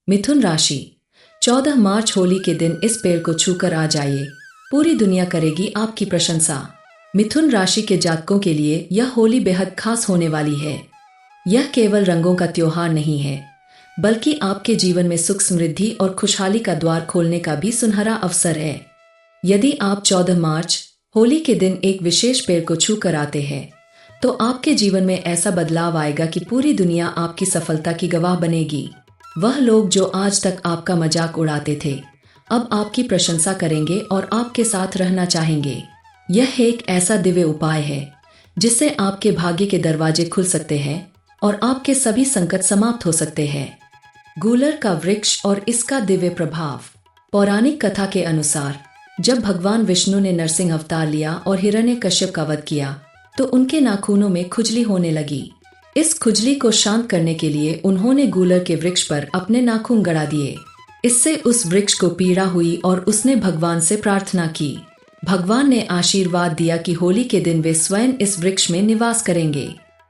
मिथुन राशि। 14 मार्च होली के दिन इस पेड़ को छूकर आ जाइए, पूरी दुनिया करेगी आपकी प्रशंसा। मिथुन राशि के जातकों के लिए यह होली बेहद खास होने वाली है। यह केवल रंगों का त्योहार नहीं है, बल्कि आपके जीवन में सुख, समृद्धि और खुशहाली का द्वार खोलने का भी सुनहरा अवसर है। यदि आप 14 मार्च होली के दिन एक विशेष पेड़ को छू कर आते हैं, तो आपके जीवन में ऐसा बदलाव आएगा कि पूरी दुनिया आपकी सफलता की गवाह बनेगी। वह लोग जो आज तक आपका मजाक उड़ाते थे, अब आपकी प्रशंसा करेंगे और आपके साथ रहना चाहेंगे। यह एक ऐसा दिव्य उपाय है जिससे आपके भाग्य के दरवाजे खुल सकते हैं और आपके सभी संकट समाप्त हो सकते हैं। गूलर का वृक्ष और इसका दिव्य प्रभाव। पौराणिक कथा के अनुसार जब भगवान विष्णु ने नरसिंह अवतार लिया और हिरण्यकश्यप का वध किया, तो उनके नाखूनों में खुजली होने लगी। इस खुजली को शांत करने के लिए उन्होंने गूलर के वृक्ष पर अपने नाखून गड़ा दिए। इससे उस वृक्ष को पीड़ा हुई और उसने भगवान से प्रार्थना की। भगवान ने आशीर्वाद दिया कि होली के दिन वे स्वयं इस वृक्ष में निवास करेंगे।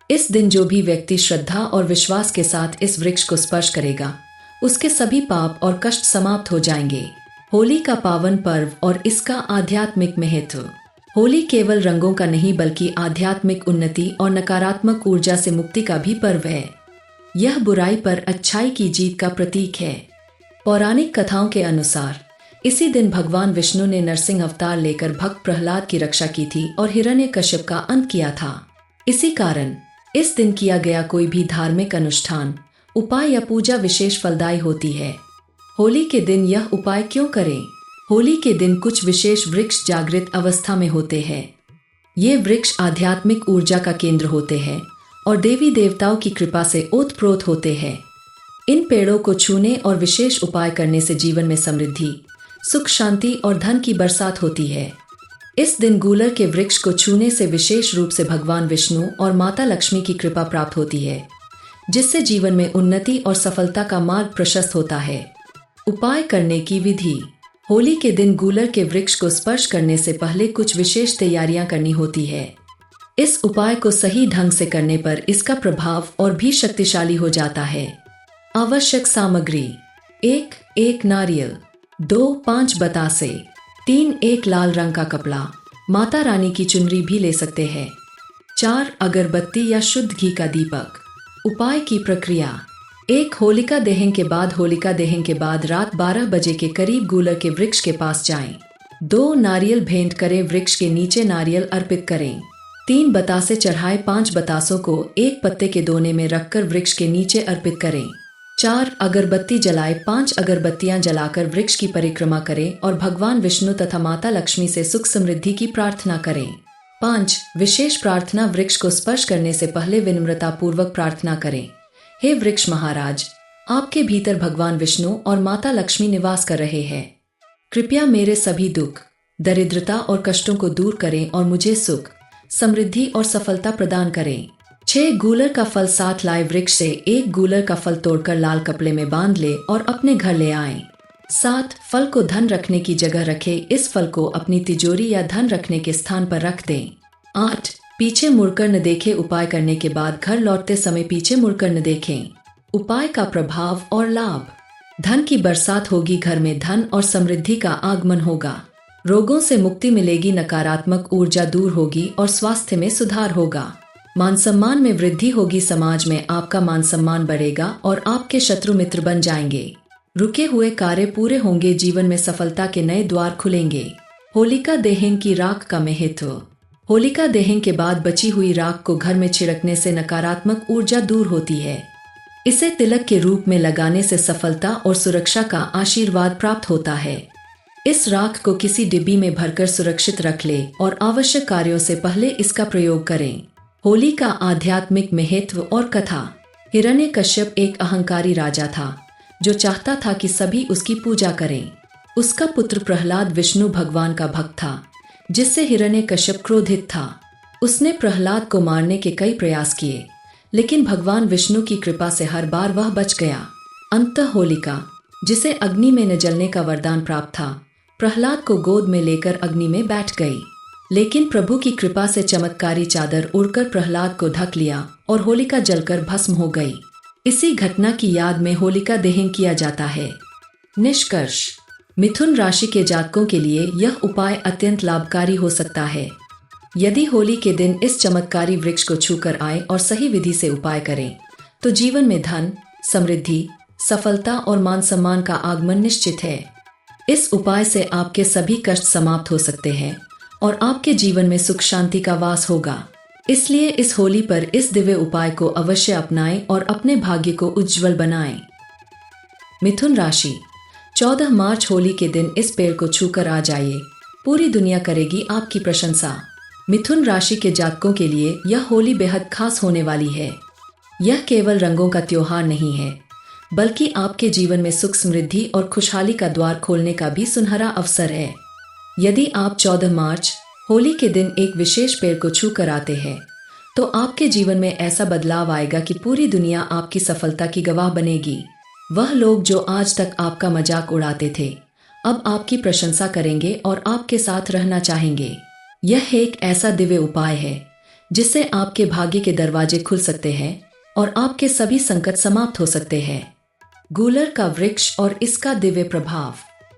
इस दिन जो भी व्यक्ति श्रद्धा और विश्वास के साथ इस वृक्ष को स्पर्श करेगा, उसके सभी पाप और कष्ट समाप्त हो जाएंगे। होली का पावन पर्व और इसका आध्यात्मिक महत्व। होली केवल रंगों का नहीं, बल्कि आध्यात्मिक उन्नति और नकारात्मक ऊर्जा से मुक्ति का भी पर्व है। यह बुराई पर अच्छाई की जीत का प्रतीक है। पौराणिक कथाओं के अनुसार इसी दिन भगवान विष्णु ने नरसिंह अवतार लेकर भक्त प्रहलाद की रक्षा की थी और हिरण्यकश्यप का अंत किया था। इसी कारण इस दिन किया गया कोई भी धार्मिक अनुष्ठान, उपाय या पूजा विशेष फलदायी होती है। होली के दिन यह उपाय क्यों करें? होली के दिन कुछ विशेष वृक्ष जागृत अवस्था में होते हैं। ये वृक्ष आध्यात्मिक ऊर्जा का केंद्र होते हैं और देवी देवताओं की कृपा से ओतप्रोत होते हैं। इन पेड़ों को छूने और विशेष उपाय करने से जीवन में समृद्धि, सुख, शांति और धन की बरसात होती है। इस दिन गूलर के वृक्ष को छूने से विशेष रूप से भगवान विष्णु और माता लक्ष्मी की कृपा प्राप्त होती है, जिससे जीवन में उन्नति और सफलता का मार्ग प्रशस्त होता है। उपाय करने की विधि। होली के दिन गूलर के वृक्ष को स्पर्श करने से पहले कुछ विशेष तैयारियां करनी होती है। इस उपाय को सही ढंग से करने पर इसका प्रभाव और भी शक्तिशाली हो जाता है। आवश्यक सामग्री: 1 नारियल, 2 5 बतासे, 3 एक लाल रंग का कपड़ा, माता रानी की चुनरी भी ले सकते हैं, 4 अगरबत्ती या शुद्ध घी का दीपक। उपाय की प्रक्रिया: 1 होलिका दहन के बाद रात 12 बजे के करीब गूलर के वृक्ष के पास जाएं। 2 नारियल भेंट करें, वृक्ष के नीचे नारियल अर्पित करें। 3 बतासे चढ़ाए, 5 बतासों को एक पत्ते के दोने में रखकर वृक्ष के नीचे अर्पित करें। 4 अगरबत्ती जलाए, 5 अगरबत्तियां जलाकर वृक्ष की परिक्रमा करें और भगवान विष्णु तथा माता लक्ष्मी से सुख समृद्धि की प्रार्थना करें। 5 विशेष प्रार्थना: वृक्ष को स्पर्श करने से पहले विनम्रता पूर्वक प्रार्थना करें। हे वृक्ष महाराज, आपके भीतर भगवान विष्णु और माता लक्ष्मी निवास कर रहे हैं। कृपया मेरे सभी दुख, दरिद्रता और कष्टों को दूर करें और मुझे सुख, समृद्धि और सफलता प्रदान करें। 6 गूलर का फल साथ लाए, वृक्ष से 1 गूलर का फल तोड़कर लाल कपड़े में बांध ले और अपने घर ले आएं। 7 फल को धन रखने की जगह रखें, इस फल को अपनी तिजोरी या धन रखने के स्थान पर रख दें। 8 पीछे मुड़कर न देखें, उपाय करने के बाद घर लौटते समय पीछे मुड़कर न देखें। उपाय का प्रभाव और लाभ: धन की बरसात होगी, घर में धन और समृद्धि का आगमन होगा। रोगों से मुक्ति मिलेगी, नकारात्मक ऊर्जा दूर होगी और स्वास्थ्य में सुधार होगा। मान सम्मान में वृद्धि होगी, समाज में आपका मान सम्मान बढ़ेगा और आपके शत्रु मित्र बन जाएंगे। रुके हुए कार्य पूरे होंगे, जीवन में सफलता के नए द्वार खुलेंगे। होलिका दहन की राख का महत्व। होलिका दहन के बाद बची हुई राख को घर में छिड़कने से नकारात्मक ऊर्जा दूर होती है। इसे तिलक के रूप में लगाने से सफलता और सुरक्षा का आशीर्वाद प्राप्त होता है। इस राख को किसी डिब्बी में भरकर सुरक्षित रख ले और आवश्यक कार्यों से पहले इसका प्रयोग करें। होली का आध्यात्मिक महत्व और कथा। हिरण्यकश्यप एक अहंकारी राजा था जो चाहता था कि सभी उसकी पूजा करें। उसका पुत्र प्रहलाद विष्णु भगवान का भक्त था, जिससे हिरण्यकश्यप क्रोधित था। उसने प्रहलाद को मारने के कई प्रयास किए, लेकिन भगवान विष्णु की कृपा से हर बार वह बच गया। अंततः होलिका, जिसे अग्नि में न जलने का वरदान प्राप्त था, प्रहलाद को गोद में लेकर अग्नि में बैठ गई। लेकिन प्रभु की कृपा से चमत्कारी चादर उड़कर प्रहलाद को ढक लिया और होलिका जलकर भस्म हो गई। इसी घटना की याद में होलिका दहन किया जाता है। निष्कर्ष, मिथुन राशि के जातकों के लिए यह उपाय अत्यंत लाभकारी हो सकता है। यदि होली के दिन इस चमत्कारी वृक्ष को छूकर आए और सही विधि से उपाय करें तो जीवन में धन, समृद्धि, सफलता और मान सम्मान का आगमन निश्चित है। इस उपाय से आपके सभी कष्ट समाप्त हो सकते हैं और आपके जीवन में सुख शांति का वास होगा। इसलिए इस होली पर इस दिव्य उपाय को अवश्य अपनाएं और अपने भाग्य को उज्जवल बनाएं। मिथुन राशि, 14 मार्च होली के दिन इस पेड़ को छूकर आ जाइए, पूरी दुनिया करेगी आपकी प्रशंसा। मिथुन राशि के जातकों के लिए यह होली बेहद खास होने वाली है। यह केवल रंगों का त्योहार नहीं है, बल्कि आपके जीवन में सुख, समृद्धि और खुशहाली का द्वार खोलने का भी सुनहरा अवसर है। यदि आप 14 मार्च होली के दिन एक विशेष पेड़ को छू कर आते हैं तो आपके जीवन में ऐसा बदलाव आएगा कि पूरी दुनिया आपकी सफलता की गवाह बनेगी। वह लोग जो आज तक आपका मजाक उड़ाते थे अब आपकी प्रशंसा करेंगे और आपके साथ रहना चाहेंगे। यह एक ऐसा दिव्य उपाय है जिससे आपके भाग्य के दरवाजे खुल सकते हैं और आपके सभी संकट समाप्त हो सकते हैं। गूलर का वृक्ष और इसका दिव्य प्रभाव।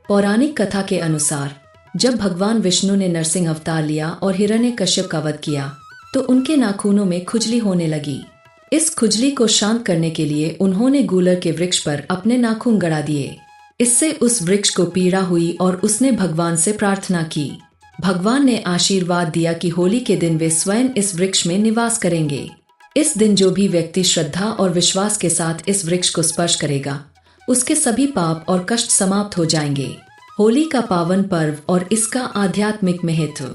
पौराणिक कथा के अनुसार जब भगवान विष्णु ने नरसिंह अवतार लिया और हिरण्यकश्यप का वध किया तो उनके नाखूनों में खुजली होने लगी। इस खुजली को शांत करने के लिए उन्होंने गूलर के वृक्ष पर अपने नाखून गड़ा दिए। इससे उस वृक्ष को पीड़ा हुई और उसने भगवान से प्रार्थना की। भगवान ने आशीर्वाद दिया कि होली के दिन वे स्वयं इस वृक्ष में निवास करेंगे। इस दिन जो भी व्यक्ति श्रद्धा और विश्वास के साथ इस वृक्ष को स्पर्श करेगा उसके सभी पाप और कष्ट समाप्त हो जाएंगे। होली का पावन पर्व और इसका आध्यात्मिक महत्व।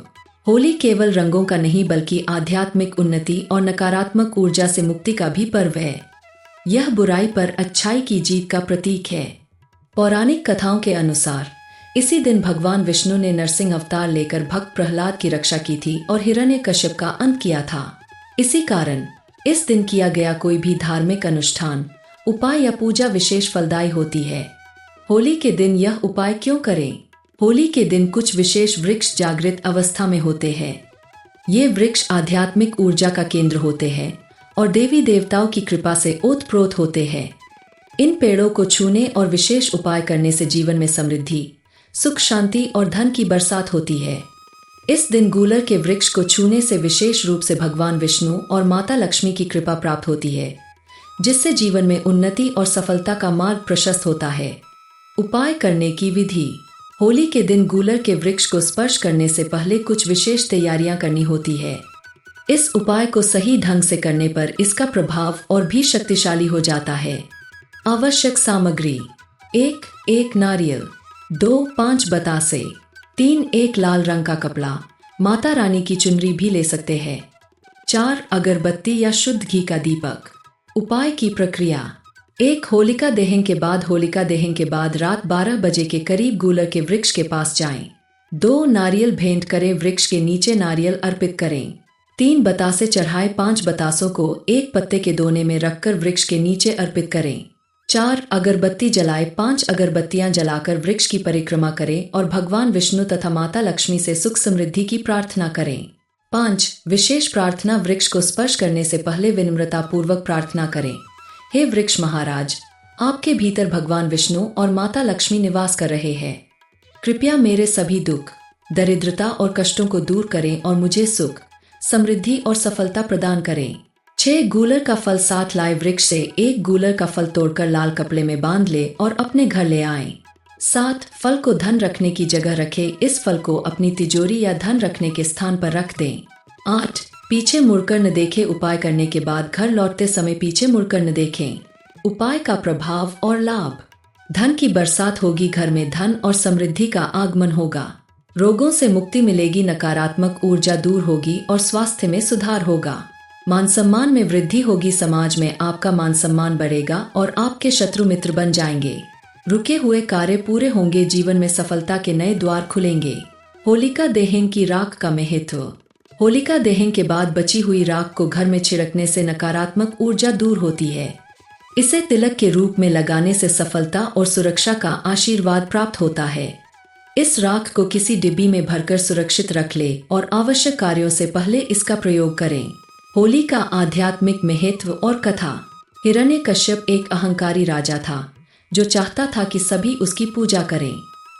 होली केवल रंगों का नहीं बल्कि आध्यात्मिक उन्नति और नकारात्मक ऊर्जा से मुक्ति का भी पर्व है। यह बुराई पर अच्छाई की जीत का प्रतीक है। पौराणिक कथाओं के अनुसार इसी दिन भगवान विष्णु ने नरसिंह अवतार लेकर भक्त प्रहलाद की रक्षा की थी और हिरण्यकश्यप का अंत किया था। इसी कारण इस दिन किया गया कोई भी धार्मिक अनुष्ठान, उपाय या पूजा विशेष फलदायी होती है। होली के दिन यह उपाय क्यों करें? होली के दिन कुछ विशेष वृक्ष जागृत अवस्था में होते हैं। ये वृक्ष आध्यात्मिक ऊर्जा का केंद्र होते हैं और देवी देवताओं की कृपा से ओतप्रोत होते हैं। इन पेड़ों को छूने और विशेष उपाय करने से जीवन में समृद्धि, सुख, शांति और धन की बरसात होती है। इस दिन गूलर के वृक्ष को छूने से विशेष रूप से भगवान विष्णु और माता लक्ष्मी की कृपा प्राप्त होती है, जिससे जीवन में उन्नति और सफलता का मार्ग प्रशस्त होता है। उपाय करने की विधि। होली के दिन गूलर के वृक्ष को स्पर्श करने से पहले कुछ विशेष तैयारियां करनी होती है। इस उपाय को सही ढंग से करने पर इसका प्रभाव और भी शक्तिशाली हो जाता है। आवश्यक सामग्री: 1 नारियल, 2 5 बतासे, 3 एक लाल रंग का कपड़ा, माता रानी की चुनरी भी ले सकते हैं, 4 अगरबत्ती या शुद्ध घी का दीपक। उपाय की प्रक्रिया: 1 होलिका दहन के बाद रात 12 बजे के करीब गूलर के वृक्ष के पास जाएं। 2 नारियल भेंट करें, वृक्ष के नीचे नारियल अर्पित करें। 3 बतासे चढ़ाए, 5 बतासों को एक पत्ते के दोने में रखकर वृक्ष के नीचे अर्पित करें। 4 अगरबत्ती जलाए, 5 अगरबत्तियां जलाकर वृक्ष की परिक्रमा करें और भगवान विष्णु तथा माता लक्ष्मी से सुख समृद्धि की प्रार्थना करें। 5 विशेष प्रार्थना: वृक्ष को स्पर्श करने से पहले विनम्रता पूर्वक प्रार्थना करें। हे वृक्ष महाराज, आपके भीतर भगवान विष्णु और माता लक्ष्मी निवास कर रहे हैं। कृपया मेरे सभी दुख, दरिद्रता और कष्टों को दूर करें और मुझे सुख, समृद्धि और सफलता प्रदान करें। 6 गूलर का फल साथ लाए, वृक्ष से 1 गूलर का फल तोड़कर लाल कपड़े में बांध ले और अपने घर ले आएं। 7 फल को धन रखने की जगह रखें, इस फल को अपनी तिजोरी या धन रखने के स्थान पर रख दें। 8 पीछे मुड़कर न देखें, उपाय करने के बाद घर लौटते समय पीछे मुड़कर न देखें। उपाय का प्रभाव और लाभ: धन की बरसात होगी, घर में धन और समृद्धि का आगमन होगा। रोगों से मुक्ति मिलेगी, नकारात्मक ऊर्जा दूर होगी और स्वास्थ्य में सुधार होगा। मान सम्मान में वृद्धि होगी, समाज में आपका मान सम्मान बढ़ेगा और आपके शत्रु मित्र बन जाएंगे। रुके हुए कार्य पूरे होंगे, जीवन में सफलता के नए द्वार खुलेंगे। होलिका दहन की राख का महत्व। होलिका दहन के बाद बची हुई राख को घर में छिड़कने से नकारात्मक ऊर्जा दूर होती है। इसे तिलक के रूप में लगाने से सफलता और सुरक्षा का आशीर्वाद प्राप्त होता है। इस राख को किसी डिब्बी में भरकर सुरक्षित रख ले और आवश्यक कार्यों से पहले इसका प्रयोग करें। होली का आध्यात्मिक महत्व और कथा। हिरण्यकश्यप एक अहंकारी राजा था जो चाहता था कि सभी उसकी पूजा करें।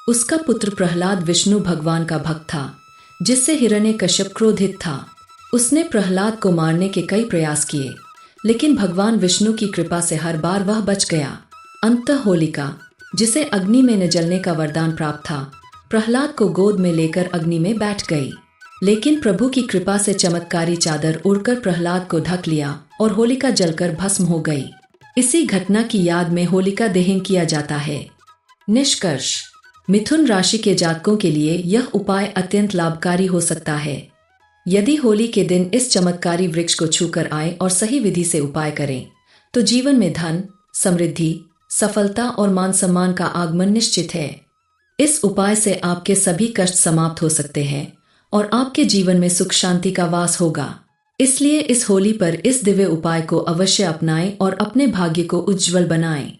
उसका पुत्र प्रहलाद विष्णु भगवान का भक्त था, जिससे हिरण्यकश्यप क्रोधित था। उसने प्रहलाद को मारने के कई प्रयास किए, लेकिन भगवान विष्णु की कृपा से हर बार वह बच गया। अंततः होलिका, जिसे अग्नि में न जलने का वरदान प्राप्त था, प्रहलाद को गोद में लेकर अग्नि में बैठ गई। लेकिन प्रभु की कृपा से चमत्कारी चादर उड़कर प्रहलाद को ढक लिया और होलिका जलकर भस्म हो गई। इसी घटना की याद में होलिका दहन किया जाता है। निष्कर्ष, मिथुन राशि के जातकों के लिए यह उपाय अत्यंत लाभकारी हो सकता है। यदि होली के दिन इस चमत्कारी वृक्ष को छूकर आए और सही विधि से उपाय करें, तो जीवन में धन, समृद्धि, सफलता और मान सम्मान का आगमन निश्चित है। इस उपाय से आपके सभी कष्ट समाप्त हो सकते हैं और आपके जीवन में सुख शांति का वास होगा। इसलिए इस होली पर इस दिव्य उपाय को अवश्य अपनाएं और अपने भाग्य को उज्जवल बनाएं।